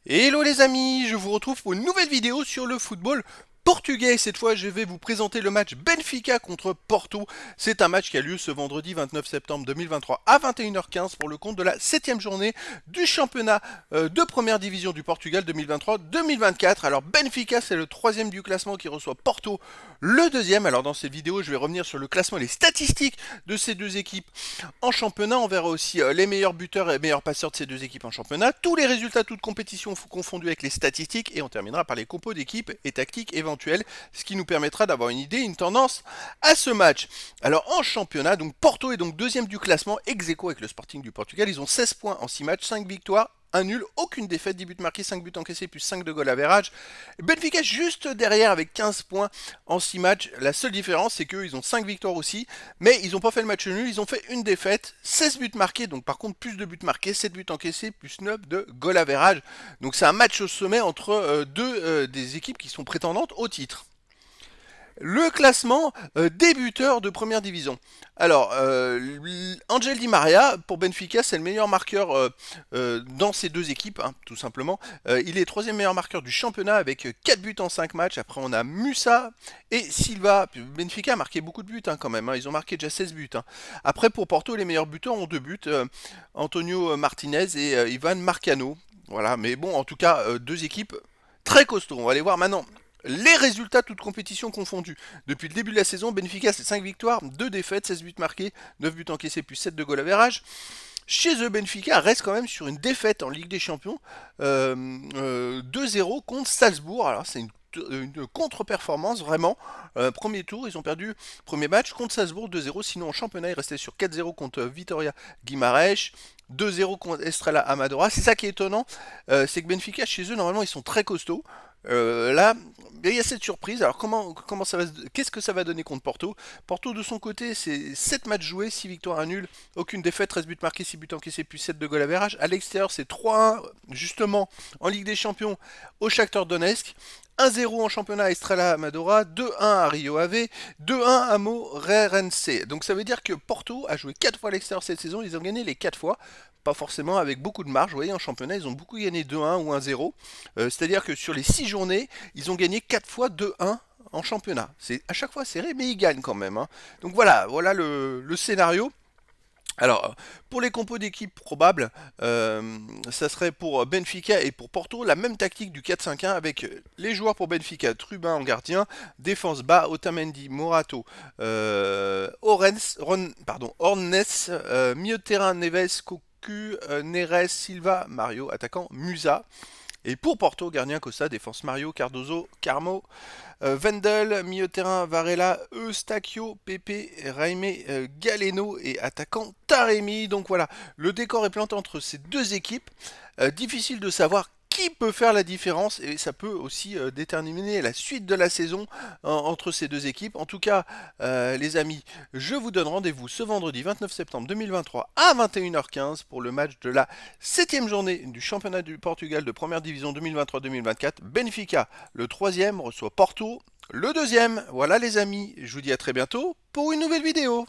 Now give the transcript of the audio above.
Hello les amis, je vous retrouve pour une nouvelle vidéo sur le football portugais. Cette fois, je vais vous présenter le match Benfica contre Porto. C'est un match qui a lieu ce vendredi 29 septembre 2023 à 21h15 pour le compte de la 7e journée du championnat de première division du Portugal 2023-2024. Alors Benfica, c'est le 3e du classement qui reçoit Porto, le 2e. Alors dans cette vidéo, je vais revenir sur le classement et les statistiques de ces deux équipes en championnat. On verra aussi les meilleurs buteurs et meilleurs passeurs de ces deux équipes en championnat, tous les résultats, toutes compétitions confondus avec les statistiques, et on terminera par les compos d'équipes et tactiques éventuelles, ce qui nous permettra d'avoir une idée, une tendance à ce match. Alors en championnat, donc Porto est donc 2e du classement, ex-aequo avec le Sporting du Portugal. Ils ont 16 points en 6 matchs, 5 victoires, un nul, aucune défaite, 10 buts marqués, 5 buts encaissés, plus 5 de goal average. Benfica juste derrière avec 15 points en 6 matchs. La seule différence, c'est qu'eux, ils ont 5 victoires aussi, mais ils n'ont pas fait le match nul, ils ont fait une défaite, 16 buts marqués, donc par contre plus de buts marqués, 7 buts encaissés, plus 9 de goal average. Donc c'est un match au sommet entre deux des équipes qui sont prétendantes au titre. Le classement des buteurs de première division. Alors, Angel Di Maria, pour Benfica, c'est le meilleur marqueur dans ces deux équipes, hein, tout simplement. Il est 3e meilleur marqueur du championnat avec 4 buts en 5 matchs. Après, on a Musa et Silva. Benfica a marqué beaucoup de buts quand même, hein. Ils ont marqué déjà 16 buts. Hein. Après, pour Porto, les meilleurs buteurs ont 2 buts. Antonio Martinez et Ivan Marcano. Voilà, mais bon, en tout cas, deux équipes très costauds. On va aller voir maintenant les résultats, toutes compétitions confondues. Depuis le début de la saison, Benfica, c'est 5 victoires, 2 défaites, 16 buts marqués, 9 buts encaissés, plus 7 de goal average. Chez eux, Benfica reste quand même sur une défaite en Ligue des Champions, 2-0 contre Salzbourg. Alors, c'est une contre-performance vraiment. Premier tour, ils ont perdu premier match contre Salzbourg 2-0. Sinon, en championnat, ils restaient sur 4-0 contre Vitoria Guimarães. 2-0 contre Estrela Amadora. C'est ça qui est étonnant, c'est que Benfica, chez eux, normalement, ils sont très costauds. Là, il y a cette surprise. Alors, comment ça va, qu'est-ce que ça va donner contre Porto? Porto, de son côté, c'est 7 matchs joués, 6 victoires, 1 nul, aucune défaite, 13 buts marqués, 6 buts encaissés, plus 7 de goal average. À l'extérieur, c'est 3-1, justement, en Ligue des Champions, au Shakhtar Donetsk. 1-0 en championnat à Estrela Amadora, 2-1 à Rio Ave, 2-1 à Moreirense. Donc ça veut dire que Porto a joué 4 fois à l'extérieur cette saison, ils ont gagné les 4 fois, pas forcément avec beaucoup de marge. Vous voyez, en championnat, ils ont beaucoup gagné 2-1 ou 1-0. C'est-à-dire que sur les 6 journées, ils ont gagné 4 fois 2-1 en championnat. C'est à chaque fois serré, mais ils gagnent quand même. Hein. Donc voilà le scénario. Alors, pour les compos d'équipe probables, ça serait pour Benfica et pour Porto la même tactique du 4-5-1 avec les joueurs pour Benfica, Trubin en gardien, défense bas, Otamendi, Morato, Ornes, milieu de terrain, Neves, Cocu, Neres, Silva, Mario, attaquant, Musa. Et pour Porto, gardien Costa, défense Mario, Cardozo, Carmo, Wendel, milieu de terrain Varela, Eustachio, Pepe, Raime, Galeno et attaquant Taremi. Donc voilà, le décor est planté entre ces deux équipes. Difficile de savoir qui peut faire la différence et ça peut aussi déterminer la suite de la saison entre ces deux équipes. En tout cas, les amis, je vous donne rendez-vous ce vendredi 29 septembre 2023 à 21h15 pour le match de la 7e journée du championnat du Portugal de première division 2023-2024. Benfica, le 3e, reçoit Porto, le 2e. Voilà les amis, je vous dis à très bientôt pour une nouvelle vidéo.